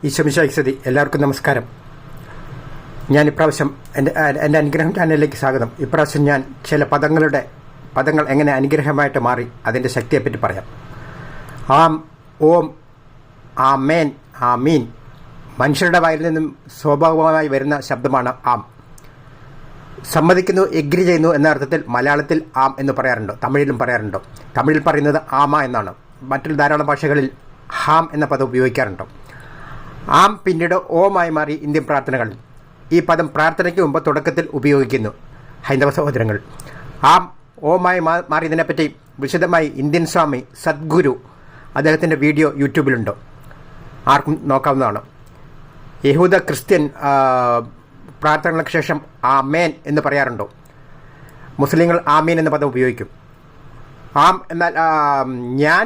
ഈശ്വമിശായിക്സതി എല്ലാവർക്കും നമസ്കാരം. ഞാൻ ഇപ്രാവശ്യം എൻ്റെ അനുഗ്രഹം ചാനലിലേക്ക് സ്വാഗതം. ഇപ്രാവശ്യം ഞാൻ ചില പദങ്ങൾ എങ്ങനെ അനുഗ്രഹമായിട്ട് മാറി അതിൻ്റെ ശക്തിയെപ്പറ്റി പറയാം. ആം, ഓം, ആമേൻ, ആമീൻ മനുഷ്യരുടെ വായിൽ നിന്നും സ്വാഭാവികമായി വരുന്ന ശബ്ദമാണ് ആം. സമ്മതിക്കുന്നു, എഗ്രി ചെയ്യുന്നു എന്ന അർത്ഥത്തിൽ മലയാളത്തിൽ ആം എന്ന് പറയാറുണ്ട്, തമിഴിലും പറയാറുണ്ട്. തമിഴിൽ പറയുന്നത് ആമ എന്നാണ്. മറ്റുള്ള ധാരാളം ഭാഷകളിൽ ഹാം എന്ന പദം ഉപയോഗിക്കാറുണ്ട്. ആം പിന്നീട് ഓമായി മാറി ഇന്ത്യൻ പ്രാർത്ഥനകളിൽ. ഈ പദം പ്രാർത്ഥനയ്ക്ക് മുമ്പ് തുടക്കത്തിൽ ഉപയോഗിക്കുന്നു ഹൈന്ദവ സഹോദരങ്ങൾ. ആം ഓമായി മാറിയതിനെപ്പറ്റി വിശദമായി ഇന്ത്യൻ സ്വാമി സദ്ഗുരു അദ്ദേഹത്തിൻ്റെ വീഡിയോ യൂട്യൂബിലുണ്ട്, ആർക്കും നോക്കാവുന്നതാണ്. യഹൂദ ക്രിസ്ത്യൻ പ്രാർത്ഥനകൾക്ക് ശേഷം ആമേൻ എന്ന് പറയാറുണ്ടോ. മുസ്ലിങ്ങൾ ആമീൻ എന്ന പദം ഉപയോഗിക്കും. ആം എന്നാൽ ഞാൻ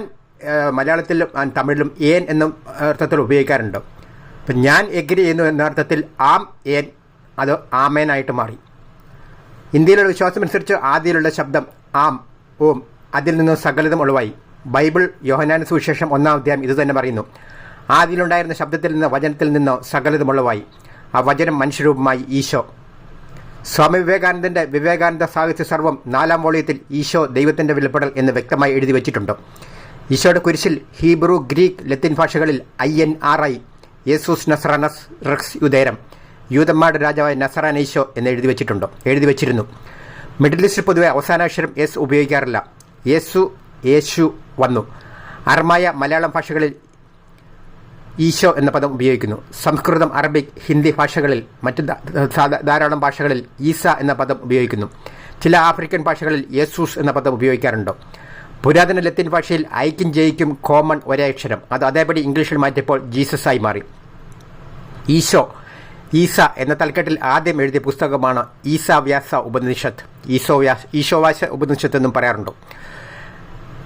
മലയാളത്തിലും തമിഴിലും ഏൻ എന്ന അർത്ഥത്തിൽ ഉപയോഗിക്കാറുണ്ട്. അപ്പം ഞാൻ എഗ്രി ചെയ്യുന്നു എന്ന അർത്ഥത്തിൽ ആം ഏൻ അത് ആമേനായിട്ട് മാറി. ഇന്ത്യയിലുള്ള വിശ്വാസമനുസരിച്ച് ആദ്യയിലുള്ള ശബ്ദം ആം, ഓം, അതിൽ നിന്ന് സകലതും ഒഴിവായി. ബൈബിൾ യോഹന്നാന്റെ സുവിശേഷം 1-ാം അധ്യായം ഇത് തന്നെ പറയുന്നു. ആദ്യയിലുണ്ടായിരുന്ന ശബ്ദത്തിൽ നിന്ന്, വചനത്തിൽ നിന്ന് സകലതും ഒഴിവായി. ആ വചനം മനുഷ്യരൂപമായി ഈശോ. സ്വാമി വിവേകാനന്ദൻ്റെ വിവേകാനന്ദ സാഹിത്യ സർവം 4-ാം വോളിയത്തിൽ ഈശോ ദൈവത്തിൻ്റെ വെളിപ്പെടൽ എന്ന് വ്യക്തമായി എഴുതി വച്ചിട്ടുണ്ട്. ഈശോയുടെ കുരിശിൽ ഹീബ്രു, ഗ്രീക്ക്, ലത്തീൻ ഭാഷകളിൽ INRI യേസൂസ് നസ്രാനസ് റെക്സ് യുദേരം, യൂതന്മാരുടെ രാജാവായ നസറാൻ ഈശോ എന്ന് എഴുതി വച്ചിരുന്നു. മിഡിൽ ഈസ്റ്റിൽ പൊതുവെ അവസാനാക്ഷരം എസ് ഉപയോഗിക്കാറില്ല. യേശു വന്നു. അർമായ, മലയാളം ഭാഷകളിൽ ഈശോ എന്ന പദം ഉപയോഗിക്കുന്നു. സംസ്കൃതം, അറബിക്, ഹിന്ദി ഭാഷകളിൽ മറ്റ് ധാരാളം ഭാഷകളിൽ ഈസ എന്ന പദം ഉപയോഗിക്കുന്നു. ചില ആഫ്രിക്കൻ ഭാഷകളിൽ യേസൂസ് എന്ന പദം ഉപയോഗിക്കാറുണ്ട്. പുരാതന ലത്തീൻ ഭാഷയിൽ ഐക്കും ജെയ്ക്കും കോമൺ ഒരേ അക്ഷരം. അത് അതേപടി ഇംഗ്ലീഷിൽ മാറ്റിയപ്പോൾ ജീസസ് ആയി മാറി. ഈസ എന്ന തലക്കെട്ടിൽ ആദ്യം എഴുതിയ പുസ്തകമാണ് ഈസാവ്യാസ ഉപനിഷത്ത്. ഈശോവാസ ഉപനിഷത്ത് എന്നും പറയാറുണ്ട്.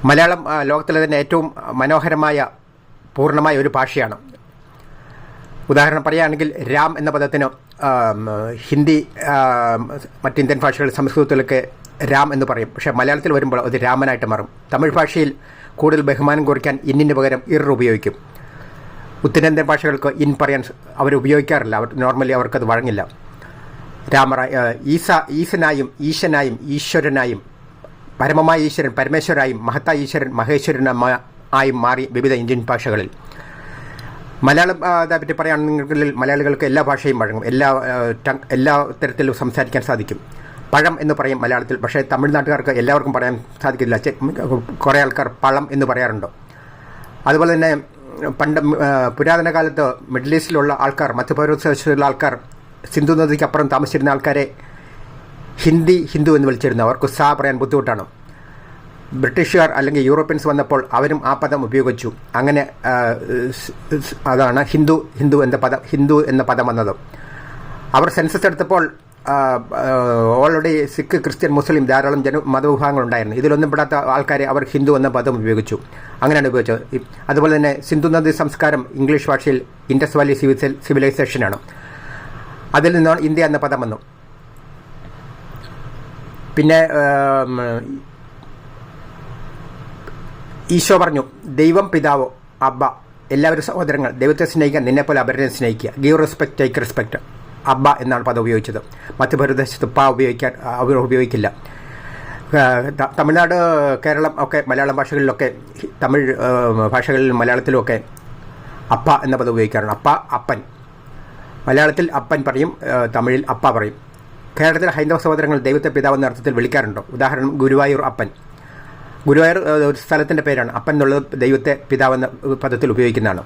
മലയാളം ലോകത്തിലെ തന്നെ ഏറ്റവും മനോഹരമായ പൂർണ്ണമായ ഒരു ഭാഷയാണ്. ഉദാഹരണം പറയുകയാണെങ്കിൽ രാം എന്ന പദത്തിന് ഹിന്ദി, മറ്റിന്ത്യൻ ഭാഷകൾ, സംസ്കൃതത്തിലൊക്കെ രാം എന്ന് പറയും. പക്ഷേ മലയാളത്തിൽ വരുമ്പോൾ അത് രാമനായിട്ട് മാറും. തമിഴ് ഭാഷയിൽ കൂടുതൽ ബഹുമാനം കുറിക്കാൻ ഇന്നിന് പകരം ഉപയോഗിക്കും. ഉത്തരേന്ത്യൻ ഭാഷകൾക്ക് ഇൻ പറയാൻ അവർ ഉപയോഗിക്കാറില്ല. നോർമലി അവർക്കത് വഴങ്ങില്ല. ഈശനായും ഈശനായും ഈശ്വരനായും, പരമമായ ഈശ്വരൻ പരമേശ്വരായും, മഹത്തായ ഈശ്വരൻ മഹേശ്വരനായും മാറി വിവിധ ഇന്ത്യൻ ഭാഷകളിൽ. മലയാളം പറ്റി പറയുകയാണെങ്കിൽ മലയാളികൾക്ക് എല്ലാ ഭാഷയും വഴങ്ങും. എല്ലാ തരത്തിലും സംസാരിക്കാൻ സാധിക്കും. പഴം എന്ന് പറയും മലയാളത്തിൽ. പക്ഷേ തമിഴ്നാട്ടുകാർക്ക് എല്ലാവർക്കും പറയാൻ സാധിക്കില്ല. കുറേ ആൾക്കാർ പഴം എന്ന് പറയാറുണ്ട്. അതുപോലെ തന്നെ പണ്ട് പുരാതന കാലത്ത് മിഡിൽ ഈസ്റ്റിലുള്ള ആൾക്കാർ, മധ്യപൂർവ്വ ആൾക്കാർ, സിന്ധു നദിക്കപ്പുറം താമസിച്ചിരുന്ന ആൾക്കാരെ ഹിന്ദു എന്ന് വിളിച്ചിരുന്നു. അവർക്ക് സാ പറയാൻ ബുദ്ധിമുട്ടാണ്. ബ്രിട്ടീഷുകാർ അല്ലെങ്കിൽ യൂറോപ്യൻസ് വന്നപ്പോൾ അവരും ആ പദം ഉപയോഗിച്ചു. അങ്ങനെ അതാണ് ഹിന്ദു എന്ന പദം വന്നത്. അവർ സെൻസസ് എടുത്തപ്പോൾ ഓൾറെഡി സിഖ്, ക്രിസ്ത്യൻ, മുസ്ലിം ധാരാളം മതവിഭാഗങ്ങളുണ്ടായിരുന്നു. ഇതിലൊന്നും പെടാത്ത ആൾക്കാരെ അവർ ഹിന്ദു എന്ന പദം ഉപയോഗിച്ചു. അങ്ങനെയാണ് ഉപയോഗിച്ചത്. അതുപോലെ തന്നെ സിന്ധു നദി സംസ്കാരം ഇംഗ്ലീഷ് ഭാഷയിൽ ഇൻഡസ് വാലി സിവിലൈസേഷനാണ്. അതിൽ നിന്നാണ് ഇന്ത്യ എന്ന പദം വന്നു. പിന്നെ ഈശോ പറഞ്ഞു, ദൈവം, പിതാവോ, അബ്ബ, എല്ലാവരും സഹോദരങ്ങൾ, ദൈവത്തെ സ്നേഹിക്കുക, നിന്നെപ്പോലെ അപരനെ സ്നേഹിക്കുക, ഗീവ് റെസ്പെക്ട്, ടേക്ക് റെസ്പെക്ട്. അബ്ബ എന്നാണ് പദം ഉപയോഗിച്ചത്. മധ്യ പ്രദേശത്ത് അവർ ഉപയോഗിക്കില്ല. തമിഴ്നാട്, കേരളം ഒക്കെ മലയാളം ഭാഷകളിലൊക്കെ, തമിഴ് ഭാഷകളിലും മലയാളത്തിലുമൊക്കെ അപ്പ എന്ന പദം ഉപയോഗിക്കാറുണ്ട്. അപ്പ, അപ്പൻ. മലയാളത്തിൽ അപ്പൻ പറയും, തമിഴിൽ അപ്പ പറയും. കേരളത്തിലെ ഹൈന്ദവ സഹോദരങ്ങൾ ദൈവത്തെ പിതാവെന്ന അർത്ഥത്തിൽ വിളിക്കാറുണ്ട്. ഉദാഹരണം ഗുരുവായൂർ അപ്പൻ. ഗുരുവായൂർ ഒരു സ്ഥലത്തിൻ്റെ പേരാണ്. അപ്പൻ എന്നുള്ളത് ദൈവത്തെ പിതാവെന്ന പദത്തിൽ ഉപയോഗിക്കുന്നതാണ്.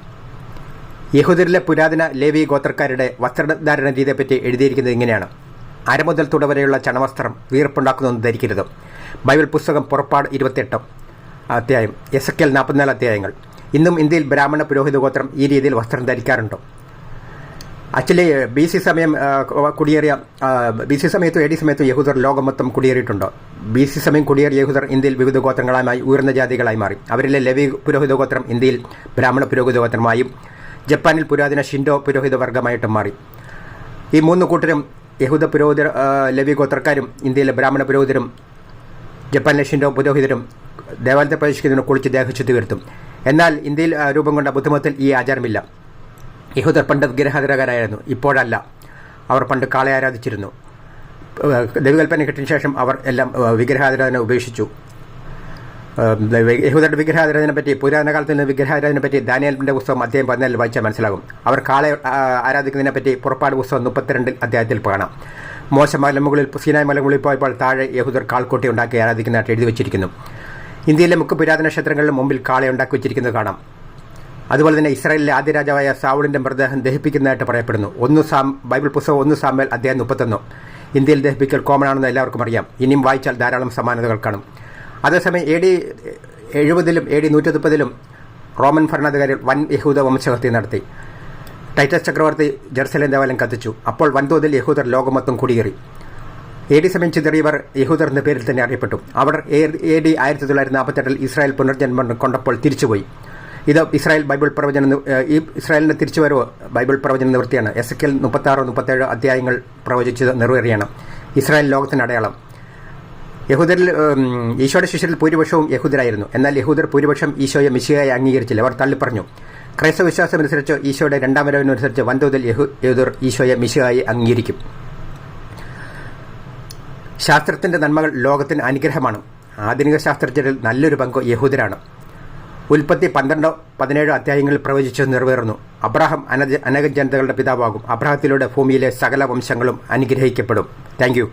യഹൂദരിലെ പുരാതന ലേവി ഗോത്രക്കാരുടെ വസ്ത്രധാരണ രീതിയെപ്പറ്റി എഴുതിയിരിക്കുന്നത് ഇങ്ങനെയാണ്: അര മുതൽ തുടവരെയുള്ള ചണവസ്ത്രം വീർപ്പുണ്ടാക്കുന്നതൊന്നും ധരിക്കരുത്. ബൈബിൾ പുസ്തകം പുറപ്പാട് 28 അധ്യായം, എസെക്കിയേൽ 44 അധ്യായങ്ങൾ. ഇന്നും ഇന്ത്യയിൽ ബ്രാഹ്മണ പുരോഹിത ഗോത്രം ഈ രീതിയിൽ വസ്ത്രം ധരിക്കാറുണ്ട്. ആക്ച്വലി BC സമയത്തും AD സമയത്തും യഹൂദർ ലോകം മൊത്തം കുടിയേറിയിട്ടുണ്ട്. BC സമയം കുടിയേറിയ യഹൂദർ ഇന്ത്യയിൽ വിവിധ ഗോത്രങ്ങളായി ഉയർന്ന ജാതികളായി മാറി. അവരിലെ ലെവി പുരോഹിത ഗോത്രം ഇന്ത്യയിൽ ബ്രാഹ്മണ പുരോഹിത ഗോത്രമായും ജപ്പാനിൽ പുരാതന ഷിൻഡോ പുരോഹിത വർഗമായിട്ടും മാറി. ഈ 3 കൂട്ടരും, യഹൂദ പുരോഹിതർ, ലെവി ഗോത്രക്കാരും, ഇന്ത്യയിലെ ബ്രാഹ്മണ പുരോഹിതരും, ജപ്പാനിലെ ഷിൻഡോ പുരോഹിതരും ദേവാലയത്തെ പ്രവേശിക്കുന്നതിന് കുളിച്ച് ദേഹശുദ്ധി വരുത്തും. എന്നാൽ ഇന്ത്യയിൽ രൂപം കൊണ്ട ബുദ്ധമതത്തിൽ ഈ ആചാരമില്ല. യഹൂദർ പണ്ട് വിഗ്രഹാരാധകരായിരുന്നു, ഇപ്പോഴല്ല. അവർ പണ്ട് കാളയെ ആരാധിച്ചിരുന്നു. ദൈവകൽപ്പന കിട്ടിയ ശേഷം അവർ എല്ലാം വിഗ്രഹാരാധന ഉപേക്ഷിച്ചു. യഹൂദരുടെ വിഗ്രഹാരാധനയെ പറ്റി, പുരാതന കാലത്ത് നിന്ന് വിഗ്രഹാരാധനയെ പറ്റി ദാനിയേലിന്റെ പുസ്തകം അധ്യായം 14 വായിച്ചാൽ മനസ്സിലാകും. അവർ കാളയെ ആരാധിക്കുന്നതിനെ പറ്റി പുറപ്പാട് പുസ്തകം 32 അധ്യായത്തിൽ കാണാം. മോശ മലമുകളിൽ, സീനായ് മലമുകളിൽ പോയപ്പോൾ താഴെ യഹൂദർ കാൾക്കോട്ടി ഉണ്ടാക്കി ആരാധിക്കുന്നതായിട്ട് എഴുതി വെച്ചിരിക്കുന്നു. ഇന്ത്യയിലെ മുഖ്യ പുരാതന ക്ഷേത്രങ്ങളുടെ മുമ്പിൽ കാളയെ ഉണ്ടാക്കി വെച്ചിരിക്കുന്നത് കാണാം. അതുപോലെ തന്നെ ഇസ്രായേലിലെ ആദ്യ രാജാവായ സാവൂളിന്റെ മൃതദേഹം ദഹിപ്പിക്കുന്നതായിട്ട് പറയപ്പെടുന്നു. ബൈബിൾ പുസ്തകം 1 സാമുവേൽ അധ്യായം 31. ഇന്ത്യയിൽ ദഹിപ്പിക്കൽ കോമൺ ആണെന്ന് എല്ലാവർക്കും അറിയാം. ഇനിയും വായിച്ചാൽ ധാരാളം സമാനതകൾ കാണും. അതേസമയം AD 70 AD 130 റോമൻ ഭരണാധികാരികൾ വൻ യഹൂദ വംശഹത്യ നടത്തി. ടൈറ്റസ് ചക്രവർത്തി ജെറുസലേം ദേവാലയം കത്തിച്ചു. അപ്പോൾ വൻതോതിൽ യഹൂദർ ലോകമൊത്തം കുടിയേറി. AD സമയം ചിതറിയവർ യഹൂദർ എന്ന പേരിൽ തന്നെ അറിയപ്പെട്ടു. അവർ AD 1948 ഇസ്രായേൽ പുനർജന്മം കൊണ്ടപ്പോൾ തിരിച്ചുപോയി. ഇത് ഇസ്രായേലിന്റെ തിരിച്ചുവരവ് ബൈബിൾ പ്രവചന നിവൃത്തിയാണ്. എസെക്കിയേൽ 36-37 അധ്യായങ്ങൾ പ്രവചിച്ചത് നിറവേറിയാണ്. ഇസ്രായേൽ ലോകത്തിന് അടയാളം. യഹൂദരിൽ ഈശോയുടെ ശിഷ്യരിൽ ഭൂരിപക്ഷവും യഹൂദരായിരുന്നു. എന്നാൽ യഹൂദർ ഭൂരിപക്ഷം ഈശോയെ മിശിഹായി അംഗീകരിച്ചില്ല. അവർ തള്ളിപ്പറഞ്ഞു. ക്രൈസ്തവ വിശ്വാസമനുസരിച്ച് ഈശോയുടെ രണ്ടാം വരവിനനുസരിച്ച് വൻതോതിൽ യഹൂദർ ഈശോയെ മിശിഹായി അംഗീകരിക്കും. ശാസ്ത്രത്തിന്റെ നന്മകൾ ലോകത്തിന് അനുഗ്രഹമാണ്. ആധുനിക ശാസ്ത്രജ്ഞരിൽ നല്ലൊരു പങ്ക് യഹൂദരാണ്. ഉൽപ്പത്തി 12-17 അധ്യായങ്ങളിൽ പ്രവചിച്ചത് നിറവേറുന്നു. അബ്രാഹാം അനേക ജനതകളുടെ പിതാവാകും. അബ്രാഹത്തിലൂടെ ഭൂമിയിലെ സകല വംശങ്ങളും അനുഗ്രഹിക്കപ്പെടും. Thank U.